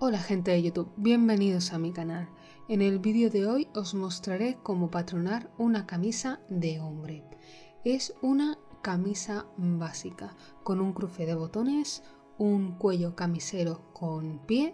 Hola gente de YouTube, bienvenidos a mi canal. En el vídeo de hoy os mostraré cómo patronar una camisa de hombre. Es una camisa básica, con un cruce de botones, un cuello camisero con pie,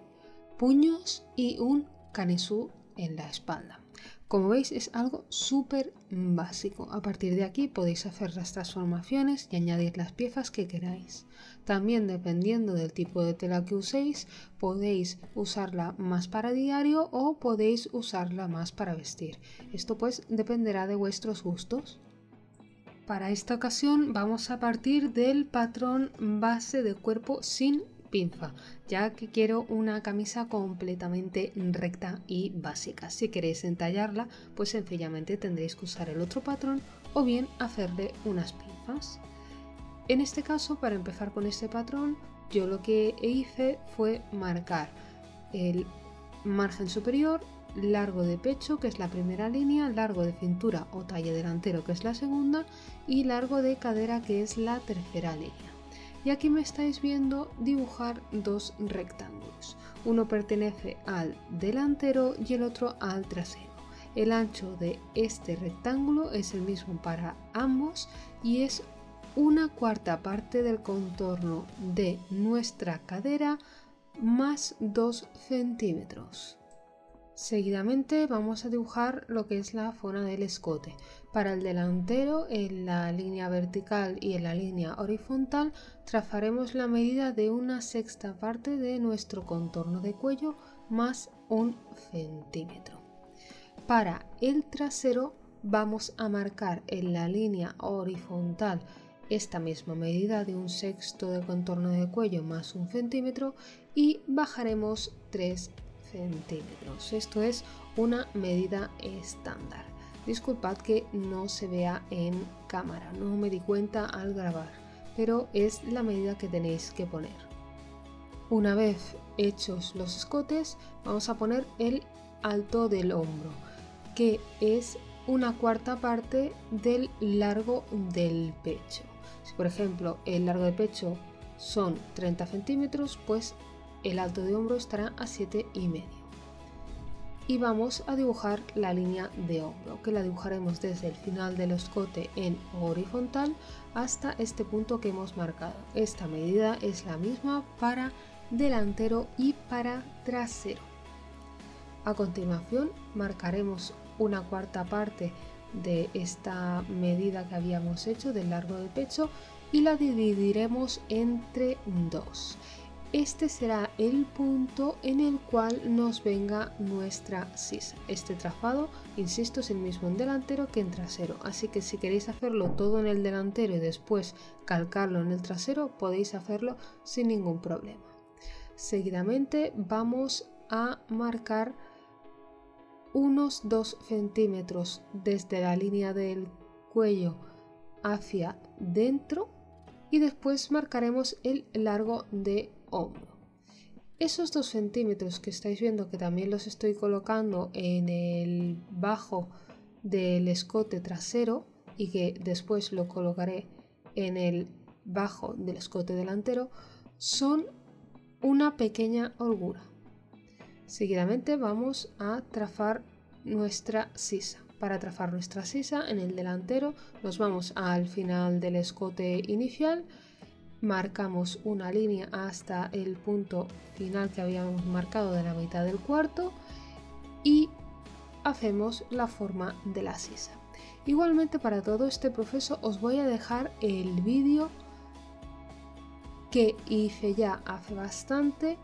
puños y un canesú en la espalda. Como veis es algo súper básico. A partir de aquí podéis hacer las transformaciones y añadir las piezas que queráis. También dependiendo del tipo de tela que uséis, podéis usarla más para diario o podéis usarla más para vestir. Esto pues dependerá de vuestros gustos. Para esta ocasión vamos a partir del patrón base de cuerpo sin pinza, ya que quiero una camisa completamente recta y básica. Si queréis entallarla, pues sencillamente tendréis que usar el otro patrón o bien hacerle unas pinzas. En este caso, para empezar con este patrón, yo lo que hice fue marcar el margen superior, largo de pecho, que es la primera línea, largo de cintura o talle delantero, que es la segunda, y largo de cadera, que es la tercera línea. Y aquí me estáis viendo dibujar dos rectángulos. Uno pertenece al delantero y el otro al trasero. El ancho de este rectángulo es el mismo para ambos y es una cuarta parte del contorno de nuestra cadera más 2 centímetros. Seguidamente vamos a dibujar lo que es la zona del escote. Para el delantero, en la línea vertical y en la línea horizontal, trazaremos la medida de una sexta parte de nuestro contorno de cuello más 1 centímetro. Para el trasero vamos a marcar en la línea horizontal esta misma medida de un sexto de contorno de cuello más 1 centímetro y bajaremos 3 centímetros. Esto es una medida estándar. Disculpad que no se vea en cámara, no me di cuenta al grabar, pero es la medida que tenéis que poner. Una vez hechos los escotes, vamos a poner el alto del hombro, que es una cuarta parte del largo del pecho. Si por ejemplo el largo de pecho son 30 centímetros, pues el alto de hombro estará a 7,5. Y vamos a dibujar la línea de hombro, que la dibujaremos desde el final del escote en horizontal hasta este punto que hemos marcado. Esta medida es la misma para delantero y para trasero. A continuación marcaremos una cuarta parte de esta medida que habíamos hecho del largo del pecho y la dividiremos entre dos. Este será el punto en el cual nos venga nuestra sisa. Este trazado, insisto, es el mismo en delantero que en trasero, así que si queréis hacerlo todo en el delantero y después calcarlo en el trasero, podéis hacerlo sin ningún problema. Seguidamente vamos a marcar unos 2 centímetros desde la línea del cuello hacia dentro y después marcaremos el largo de hombro. Esos 2 centímetros que estáis viendo, que también los estoy colocando en el bajo del escote trasero y que después lo colocaré en el bajo del escote delantero, son una pequeña holgura. Seguidamente vamos a trazar nuestra sisa. Para trazar nuestra sisa en el delantero nos vamos al final del escote inicial, marcamos una línea hasta el punto final que habíamos marcado de la mitad del cuarto y hacemos la forma de la sisa. Igualmente para todo este proceso os voy a dejar el vídeo que hice ya hace bastante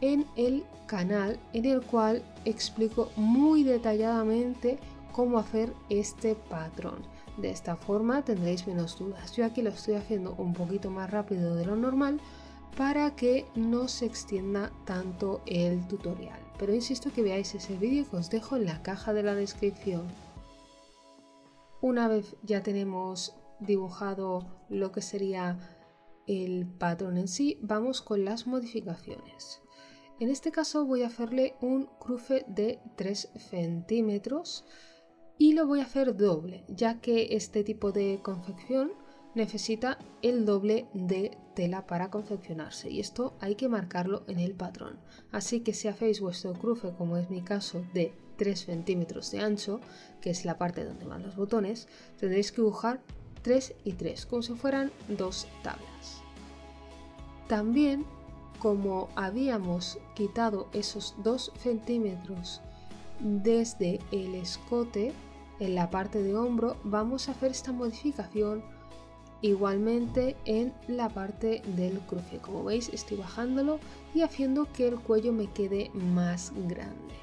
en el canal, en el cual explico muy detalladamente cómo hacer este patrón. De esta forma tendréis menos dudas. Yo aquí lo estoy haciendo un poquito más rápido de lo normal para que no se extienda tanto el tutorial, pero insisto que veáis ese vídeo que os dejo en la caja de la descripción. Una vez ya tenemos dibujado lo que sería el patrón en sí, vamos con las modificaciones. En este caso voy a hacerle un cruce de 3 centímetros y lo voy a hacer doble, ya que este tipo de confección necesita el doble de tela para confeccionarse y esto hay que marcarlo en el patrón. Así que si hacéis vuestro cruce, como es mi caso, de 3 centímetros de ancho, que es la parte donde van los botones, tendréis que dibujar 3 y 3, como si fueran dos tablas. También, como habíamos quitado esos 2 centímetros desde el escote, en la parte de hombro, vamos a hacer esta modificación igualmente en la parte del cruce. Como veis, estoy bajándolo y haciendo que el cuello me quede más grande.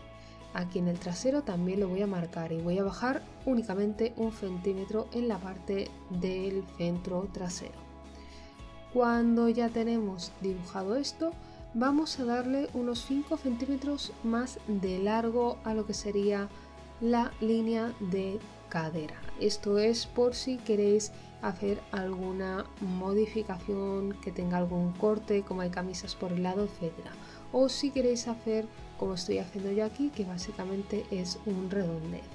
Aquí en el trasero también lo voy a marcar y voy a bajar únicamente 1 centímetro en la parte del centro trasero. Cuando ya tenemos dibujado esto, vamos a darle unos 5 centímetros más de largo a lo que sería la línea de cadera. Esto es por si queréis hacer alguna modificación que tenga algún corte, como hay camisas por el lado, etcétera. O si queréis hacer como estoy haciendo yo aquí, que básicamente es un redondez.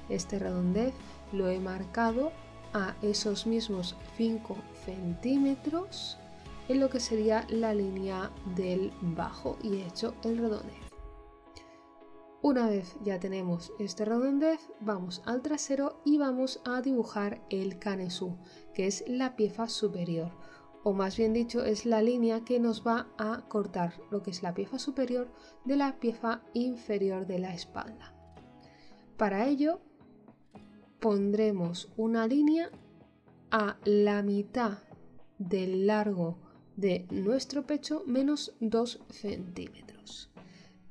Este redondez lo he marcado a esos mismos 5 centímetros en lo que sería la línea del bajo y he hecho el redondez. Una vez ya tenemos este redondez, vamos al trasero y vamos a dibujar el canesú, que es la pieza superior, o más bien dicho, es la línea que nos va a cortar lo que es la pieza superior de la pieza inferior de la espalda. Para ello, pondremos una línea a la mitad del largo de nuestro pecho menos 2 centímetros.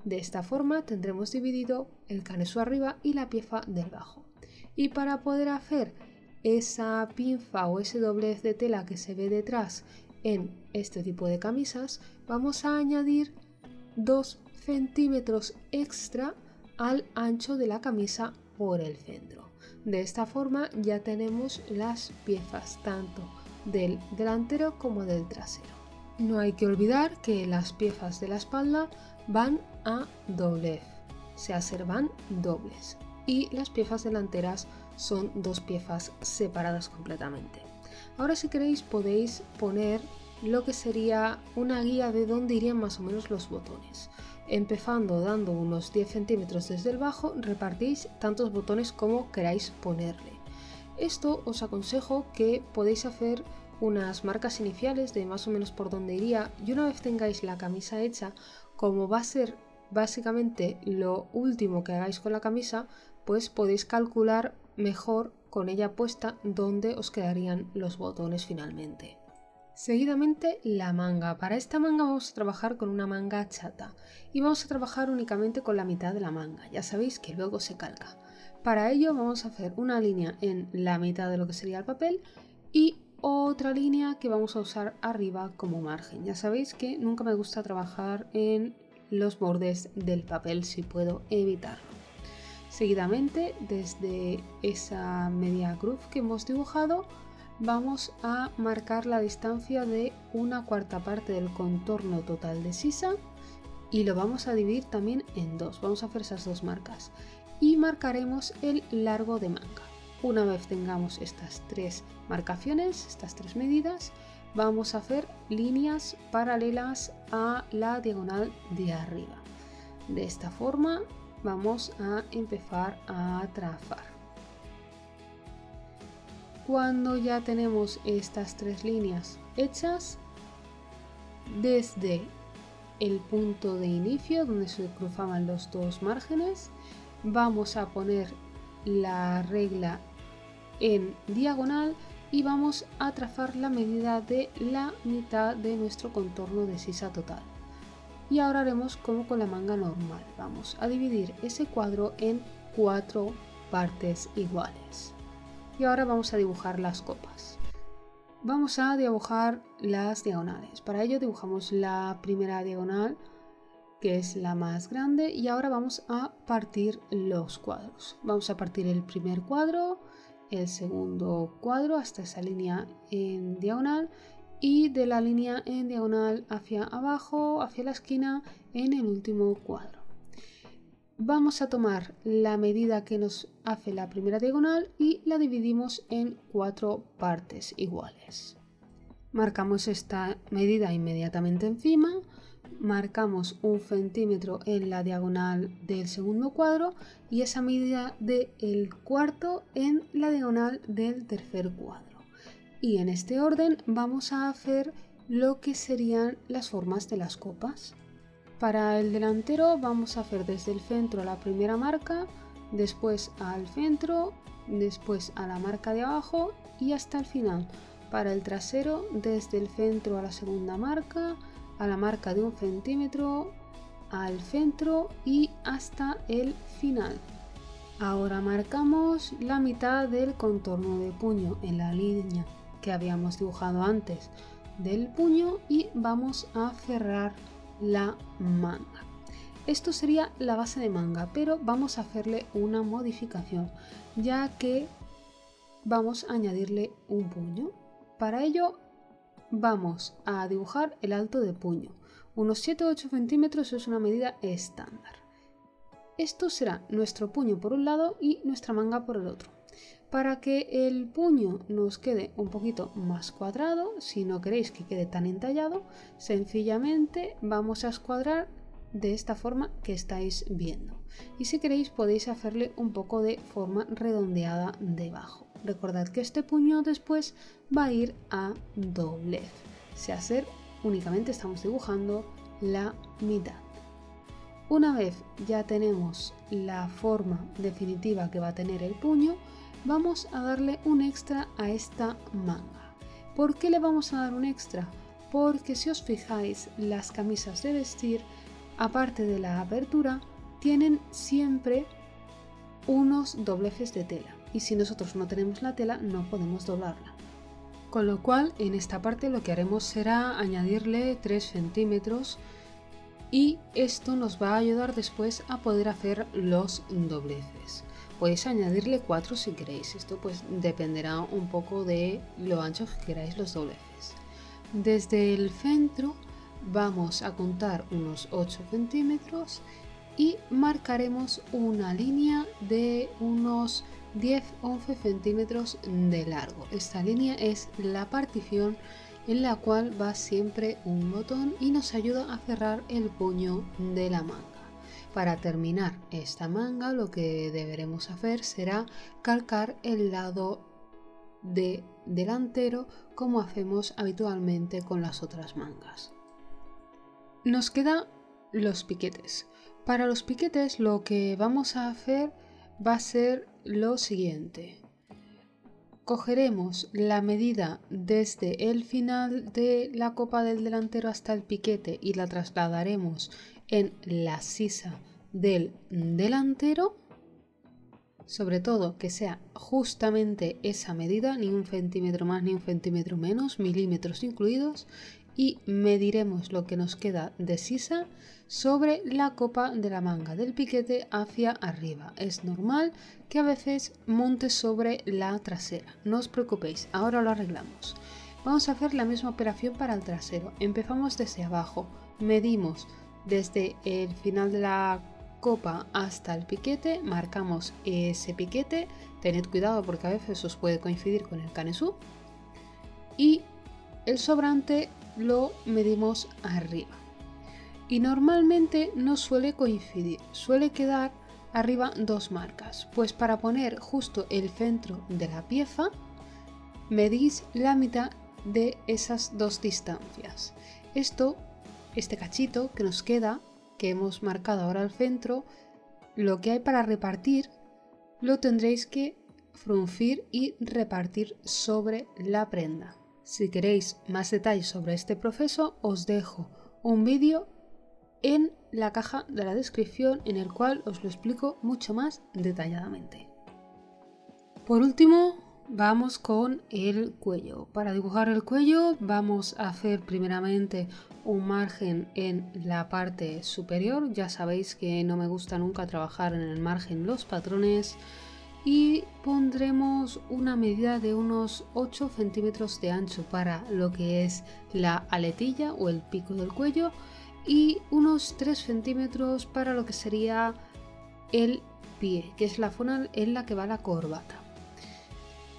De esta forma tendremos dividido el canesú arriba y la pieza del bajo. Y para poder hacer esa pinza o ese doblez de tela que se ve detrás en este tipo de camisas, vamos a añadir 2 centímetros extra al ancho de la camisa por el centro. De esta forma ya tenemos las piezas tanto del delantero como del trasero. No hay que olvidar que las piezas de la espalda van a doblez, van dobles, y las piezas delanteras son 2 piezas separadas completamente. Ahora, si queréis, podéis poner lo que sería una guía de dónde irían más o menos los botones. Empezando dando unos 10 centímetros desde el bajo, repartís tantos botones como queráis ponerle. Esto os aconsejo que podéis hacer unas marcas iniciales de más o menos por dónde iría, y una vez tengáis la camisa hecha, como va a ser básicamente lo último que hagáis con la camisa, pues podéis calcular mejor con ella puesta dónde os quedarían los botones finalmente. Seguidamente, la manga. Para esta manga vamos a trabajar con una manga chata y vamos a trabajar únicamente con la mitad de la manga, ya sabéis que luego se calca. Para ello vamos a hacer una línea en la mitad de lo que sería el papel y otra línea que vamos a usar arriba como margen. Ya sabéis que nunca me gusta trabajar en los bordes del papel si puedo evitarlo. Seguidamente, desde esa media cruz que hemos dibujado, vamos a marcar la distancia de 1/4 parte del contorno total de sisa y lo vamos a dividir también en 2. Vamos a hacer esas 2 marcas y marcaremos el largo de manga. Una vez tengamos estas 3 marcaciones, estas 3 medidas, vamos a hacer líneas paralelas a la diagonal de arriba. De esta forma vamos a empezar a trazar. Cuando ya tenemos estas 3 líneas hechas, desde el punto de inicio donde se cruzaban los 2 márgenes, vamos a poner la regla en diagonal y vamos a trazar la medida de la mitad de nuestro contorno de sisa total. Y ahora haremos como con la manga normal, vamos a dividir ese cuadro en 4 partes iguales. Y ahora vamos a dibujar las copas. Vamos a dibujar las diagonales. Para ello dibujamos la primera diagonal, que es la más grande, y ahora vamos a partir los cuadros. Vamos a partir el primer cuadro, el segundo cuadro hasta esa línea en diagonal y de la línea en diagonal hacia abajo, hacia la esquina, en el último cuadro. vamos a tomar la medida que nos hace la primera diagonal y la dividimos en 4 partes iguales. Marcamos esta medida inmediatamente encima, marcamos 1 centímetro en la diagonal del segundo cuadro y esa medida del cuarto en la diagonal del tercer cuadro. Y en este orden vamos a hacer lo que serían las formas de las copas. Para el delantero vamos a hacer desde el centro a la primera marca, después al centro, después a la marca de abajo y hasta el final. Para el trasero, desde el centro a la segunda marca, a la marca de 1 centímetro, al centro y hasta el final. Ahora marcamos la mitad del contorno de puño en la línea que habíamos dibujado antes del puño y vamos a cerrar la manga. Esto sería la base de manga, pero vamos a hacerle una modificación, ya que vamos a añadirle un puño. Para ello vamos a dibujar el alto de puño. Unos 7-8 centímetros es una medida estándar. Esto será nuestro puño por un lado y nuestra manga por el otro. Para que el puño nos quede un poquito más cuadrado, si no queréis que quede tan entallado, sencillamente vamos a escuadrar de esta forma que estáis viendo. Y si queréis podéis hacerle un poco de forma redondeada debajo. Recordad que este puño después va a ir a doblez. Si hacer únicamente estamos dibujando la mitad. Una vez ya tenemos la forma definitiva que va a tener el puño, vamos a darle un extra a esta manga. ¿Por qué le vamos a dar un extra? Porque si os fijáis, las camisas de vestir, aparte de la apertura, tienen siempre unos dobleces de tela. Y si nosotros no tenemos la tela, no podemos doblarla. Con lo cual, en esta parte lo que haremos será añadirle 3 centímetros y esto nos va a ayudar después a poder hacer los dobleces. Podéis añadirle 4 si queréis, esto pues dependerá un poco de lo ancho que queráis los dobleces. Desde el centro vamos a contar unos 8 centímetros y marcaremos una línea de unos 10-11 centímetros de largo. Esta línea es la partición en la cual va siempre un botón y nos ayuda a cerrar el puño de la manga. Para terminar esta manga lo que deberemos hacer será calcar el lado delantero como hacemos habitualmente con las otras mangas. Nos quedan los piquetes. Para los piquetes lo que vamos a hacer va a ser lo siguiente. Cogeremos la medida desde el final de la copa del delantero hasta el piquete y la trasladaremos en la sisa del delantero, sobre todo que sea justamente esa medida, ni 1 centímetro más ni 1 centímetro menos, milímetros incluidos, y mediremos lo que nos queda de sisa sobre la copa de la manga del piquete hacia arriba. Es normal que a veces monte sobre la trasera, no os preocupéis, ahora lo arreglamos. Vamos a hacer la misma operación para el trasero. Empezamos desde abajo, medimos desde el final de la copa hasta el piquete, marcamos ese piquete, tened cuidado porque a veces os puede coincidir con el canesú, y el sobrante lo medimos arriba. Y normalmente no suele coincidir, suele quedar arriba 2 marcas, pues para poner justo el centro de la pieza medís la mitad de esas 2 distancias. Este cachito que nos queda, que hemos marcado ahora al centro, lo que hay para repartir lo tendréis que fruncir y repartir sobre la prenda. Si queréis más detalles sobre este proceso, os dejo un vídeo en la caja de la descripción en el cual os lo explico mucho más detalladamente. Por último, vamos con el cuello. Para dibujar el cuello vamos a hacer primeramente un margen en la parte superior. Ya sabéis que no me gusta nunca trabajar en el margen los patrones. Y pondremos una medida de unos 8 centímetros de ancho para lo que es la aletilla o el pico del cuello y unos 3 centímetros para lo que sería el pie, que es la zona en la que va la corbata.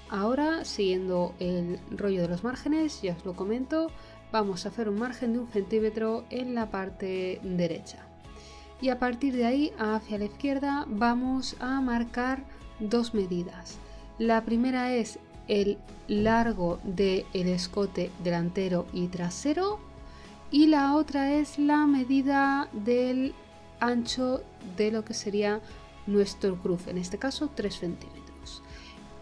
Ahora, siguiendo el rollo de los márgenes, ya os lo comento, vamos a hacer un margen de 1 centímetro en la parte derecha. Y a partir de ahí, hacia la izquierda, vamos a marcar dos medidas. La primera es el largo del escote delantero y trasero, y la otra es la medida del ancho de lo que sería nuestro cruce, en este caso 3 centímetros.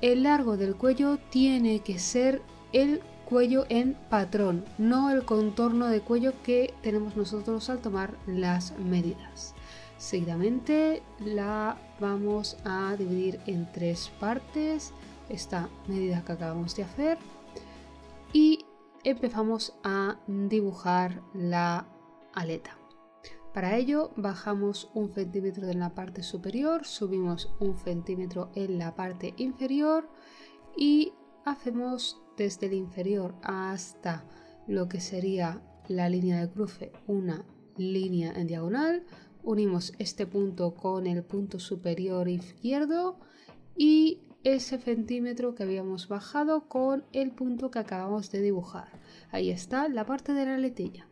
El largo del cuello tiene que ser el cuello en patrón, no el contorno de cuello que tenemos nosotros al tomar las medidas. Seguidamente la vamos a dividir en 3 partes, esta medida que acabamos de hacer, y empezamos a dibujar la aleta. Para ello bajamos 1 centímetro en la parte superior, subimos 1 centímetro en la parte inferior y hacemos desde el inferior hasta lo que sería la línea de cruce una línea en diagonal, unimos este punto con el punto superior izquierdo y ese centímetro que habíamos bajado con el punto que acabamos de dibujar. Ahí está la parte de la aletilla.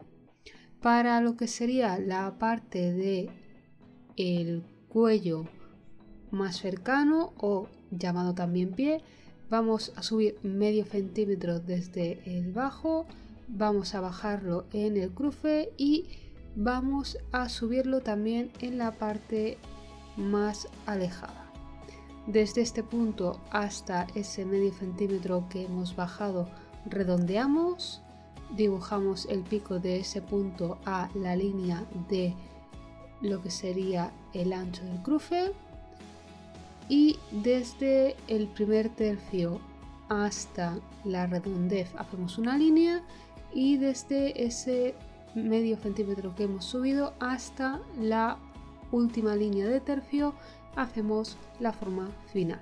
Para lo que sería la parte de el cuello más cercano o llamado también pie, vamos a subir medio centímetro desde el bajo, vamos a bajarlo en el cruce y vamos a subirlo también en la parte más alejada. Desde este punto hasta ese medio centímetro que hemos bajado redondeamos, dibujamos el pico de ese punto a la línea de lo que sería el ancho del cruce y desde el primer tercio hasta la redondez hacemos una línea y desde ese medio centímetro que hemos subido hasta la última línea de tercio hacemos la forma final.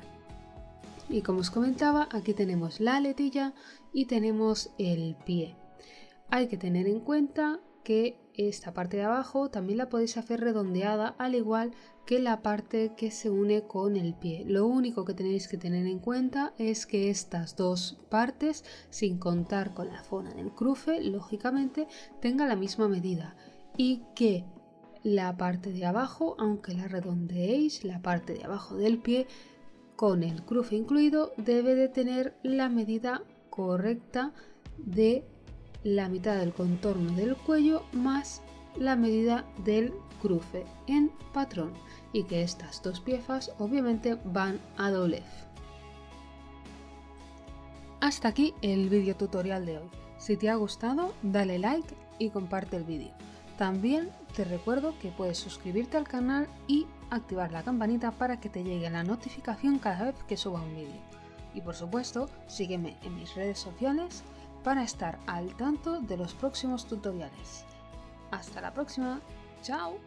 Y como os comentaba, aquí tenemos la aletilla y tenemos el pie. Hay que tener en cuenta que esta parte de abajo también la podéis hacer redondeada, al igual que la parte que se une con el pie. Lo único que tenéis que tener en cuenta es que estas dos partes, sin contar con la zona del cruce, lógicamente tenga la misma medida y que la parte de abajo, aunque la redondeéis, la parte de abajo del pie con el cruce incluido, debe de tener la medida correcta de la mitad del contorno del cuello más la medida del cruce en patrón, y que estas dos piezas obviamente van a doblez. Hasta aquí el vídeo tutorial de hoy. Si te ha gustado, dale like y comparte el vídeo. También te recuerdo que puedes suscribirte al canal y activar la campanita para que te llegue la notificación cada vez que suba un vídeo. Y por supuesto, sígueme en mis redes sociales para estar al tanto de los próximos tutoriales. Hasta la próxima, ¡chao!